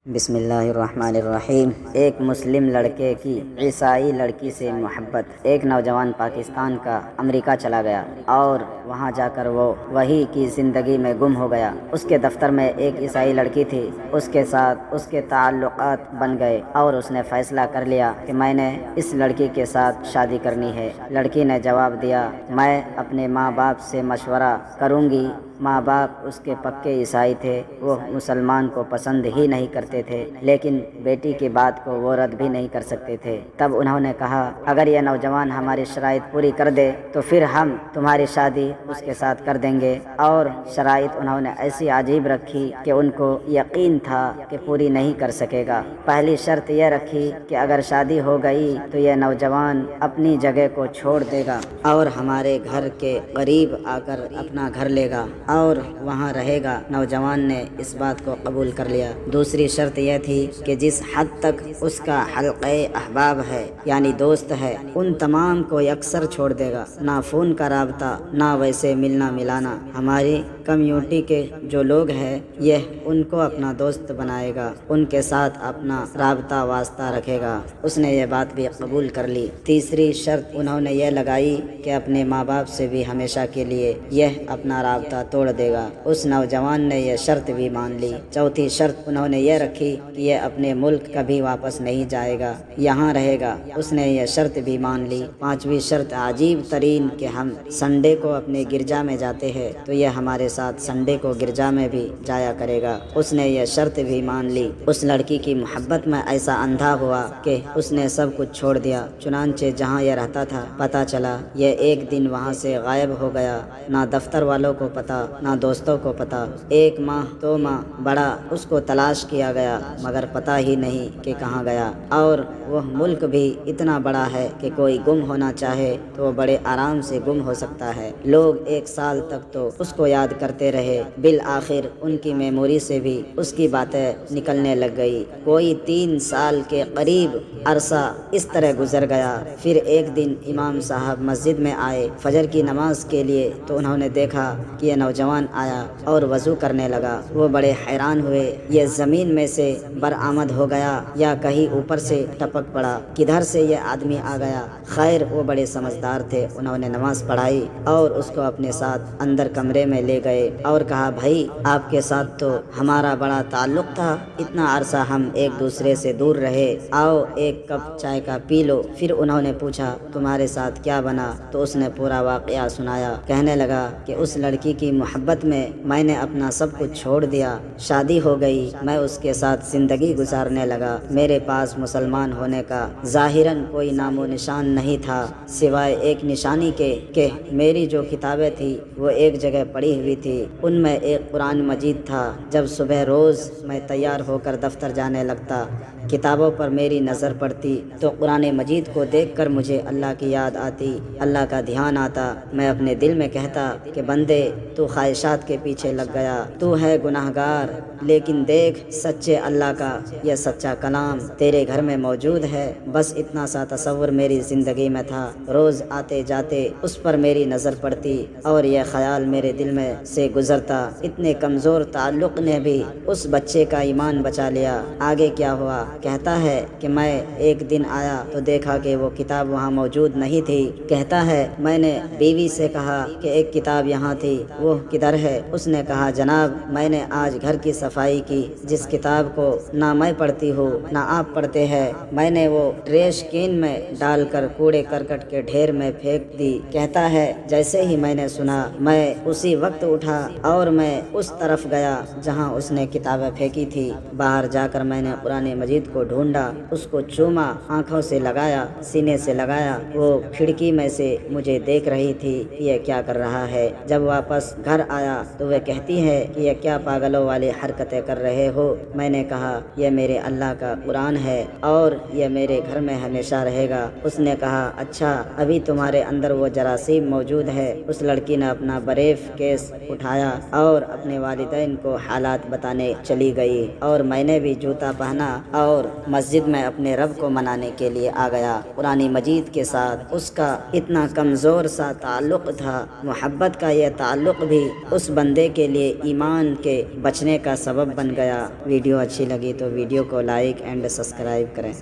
بسم اللہ الرحمن الرحیم۔ ایک مسلم لڑکے کی عیسائی لڑکی سے محبت۔ ایک نوجوان پاکستان کا امریکہ چلا گیا اور وہاں جا کر وہ وہی کی زندگی میں گم ہو گیا۔ اس کے دفتر میں ایک عیسائی لڑکی تھی، اس کے ساتھ اس کے تعلقات بن گئے اور اس نے فیصلہ کر لیا کہ میں نے اس لڑکی کے ساتھ شادی کرنی ہے۔ لڑکی نے جواب دیا، میں اپنے ماں باپ سے مشورہ کروں گی۔ ماں باپ اس کے پکے عیسائی تھے، وہ مسلمان کو پسند ہی نہیں کرتے تھے، لیکن بیٹی کی بات کو وہ رد بھی نہیں کر سکتے تھے۔ تب انہوں نے کہا، اگر یہ نوجوان ہماری شرائط پوری کر دے تو پھر ہم تمہاری شادی اس کے ساتھ کر دیں گے۔ اور شرائط انہوں نے ایسی عجیب رکھی کہ ان کو یقین تھا کہ پوری نہیں کر سکے گا۔ پہلی شرط یہ رکھی کہ اگر شادی ہو گئی تو یہ نوجوان اپنی جگہ کو چھوڑ دے گا اور ہمارے گھر کے قریب آ کر اپنا گھر لے گا اور وہاں رہے گا۔ نوجوان نے اس بات کو قبول کر لیا۔ دوسری شرط یہ تھی کہ جس حد تک اس کا حلقہ احباب ہے، یعنی دوست ہے، ان تمام کو یکسر چھوڑ دے گا، نہ فون کا رابطہ، نہ ویسے ملنا ملانا۔ ہماری کمیونٹی کے جو لوگ ہیں یہ ان کو اپنا دوست بنائے گا، ان کے ساتھ اپنا رابطہ واسطہ رکھے گا۔ اس نے یہ بات بھی قبول کر لی۔ تیسری شرط انہوں نے یہ لگائی کہ اپنے ماں باپ سے بھی ہمیشہ کے لیے یہ اپنا رابطہ توڑ دے گا۔ اس نوجوان نے یہ شرط بھی مان لی۔ چوتھی شرط انہوں نے یہ رکھی کہ یہ اپنے ملک کبھی واپس نہیں جائے گا، یہاں رہے گا۔ اس نے یہ شرط بھی مان لی۔ پانچویں شرط عجیب ترین کہ ہم سنڈے کو اپنے گرجا میں جاتے ہیں تو یہ ہمارے ساتھ سنڈے کو گرجا میں بھی جایا کرے گا۔ اس نے یہ شرط بھی مان لی۔ اس لڑکی کی محبت میں ایسا اندھا ہوا کہ اس نے سب کچھ چھوڑ دیا۔ چنانچہ جہاں یہ رہتا تھا پتہ چلا یہ ایک دن وہاں سے غائب ہو گیا۔ نہ دفتر والوں کو پتہ، نہ دوستوں کو پتہ۔ 1 ماہ 2 ماہ بڑا اس کو تلاش کیا گیا مگر پتہ ہی نہیں کہ کہاں گیا۔ اور وہ ملک بھی اتنا بڑا ہے کہ کوئی گم ہونا چاہے تو وہ بڑے آرام سے گم ہو سکتا ہے۔ لوگ 1 سال تک تو اس کو یاد کرتے رہے، بالآخر ان کی میموری سے بھی اس کی باتیں نکلنے لگ گئی۔ کوئی 3 سال کے قریب عرصہ اس طرح گزر گیا۔ پھر ایک دن امام صاحب مسجد میں آئے فجر کی نماز کے لیے تو انہوں نے دیکھا کہ یہ نوجوان آیا اور وضو کرنے لگا۔ وہ بڑے حیران ہوئے، یہ زمین میں سے برآمد ہو گیا یا کہیں اوپر سے ٹپک پڑا؟ کدھر سے یہ آدمی آ گیا؟ خیر وہ بڑے سمجھدار تھے، انہوں نے نماز پڑھائی اور اس کو اپنے ساتھ اندر کمرے میں لے گئے اور کہا، بھائی آپ کے ساتھ تو ہمارا بڑا تعلق تھا، اتنا عرصہ ہم ایک دوسرے سے دور رہے، آؤ ایک کپ چائے کا پی لو۔ پھر انہوں نے پوچھا، تمہارے ساتھ کیا بنا؟ تو اس نے پورا واقعہ سنایا۔ کہنے لگا کہ اس لڑکی کی محبت میں نے اپنا سب کچھ چھوڑ دیا، شادی ہو گئی، میں اس کے ساتھ زندگی گزارنے لگا۔ میرے پاس مسلمان ہونے کا ظاہراً کوئی نام و نشان نہیں تھا سوائے ایک نشانی کے کہ میری جو کتابیں تھی وہ ایک جگہ پڑی ہوئی تھی، ان میں ایک قرآن مجید تھا۔ جب صبح روز میں تیار ہو کر دفتر جانے لگتا، کتابوں پر میری نظر پڑتی تو قرآن مجید کو دیکھ کر مجھے اللہ کی یاد آتی، اللہ کا دھیان آتا۔ میں اپنے دل میں کہتا کہ بندے تو خواہشات کے پیچھے لگ گیا، تو ہے گناہگار، لیکن دیکھ سچے اللہ کا یہ سچا کلام تیرے گھر میں موجود ہے۔ بس اتنا سا تصور میری زندگی میں تھا۔ روز آتے جاتے اس پر میری نظر پڑتی اور یہ خیال میرے دل میں سے گزرتا، اتنے کمزور تعلق نے بھی اس بچے کا ایمان بچا لیا۔ آگے کیا ہوا؟ کہتا ہے کہ میں ایک دن آیا تو دیکھا کہ وہ کتاب وہاں موجود نہیں تھی۔ کہتا ہے میں نے بیوی سے کہا کہ ایک کتاب یہاں تھی، وہ کدھر ہے؟ اس نے کہا، جناب میں نے آج گھر کی صفائی کی، جس کتاب کو نہ میں پڑھتی ہوں نہ آپ پڑھتے ہیں، میں نے وہ ٹریش کین میں ڈال کر کوڑے کرکٹ کے ڈھیر میں پھینک دی۔ کہتا ہے جیسے ہی میں نے سنا میں اسی وقت اٹھا اور میں اس طرف گیا جہاں اس نے کتابیں پھینکی تھی۔ باہر جا کر میں نے قرآن مجید کو ڈھونڈا، اس کو چوما، آنکھوں سے لگایا، سینے سے لگایا۔ وہ کھڑکی میں سے مجھے دیکھ رہی تھی کہ یہ کیا کر رہا ہے۔ جب واپس گھر آیا تو وہ کہتی ہے کہ یہ کیا پاگلوں والی حرکتیں کر رہے ہو؟ میں نے کہا یہ میرے اللہ کا قرآن ہے اور یہ میرے گھر میں ہمیشہ رہے گا۔ اس نے کہا اچھا ابھی تمہارے اندر وہ جراثیم موجود ہے۔ اس لڑکی نے اپنا بریف کیس اٹھایا اور اپنے والدین کو حالات بتانے چلی گئی اور میں نے بھی جوتا پہنا اور مسجد میں اپنے رب کو منانے کے لیے آ گیا۔ قرآن مجید کے ساتھ اس کا اتنا کمزور سا تعلق تھا، محبت کا یہ تعلق بھی بھی اس بندے کے لیے ایمان کے بچنے کا سبب بن گیا۔ ویڈیو اچھی لگی تو ویڈیو کو لائک اینڈ سبسکرائب کریں۔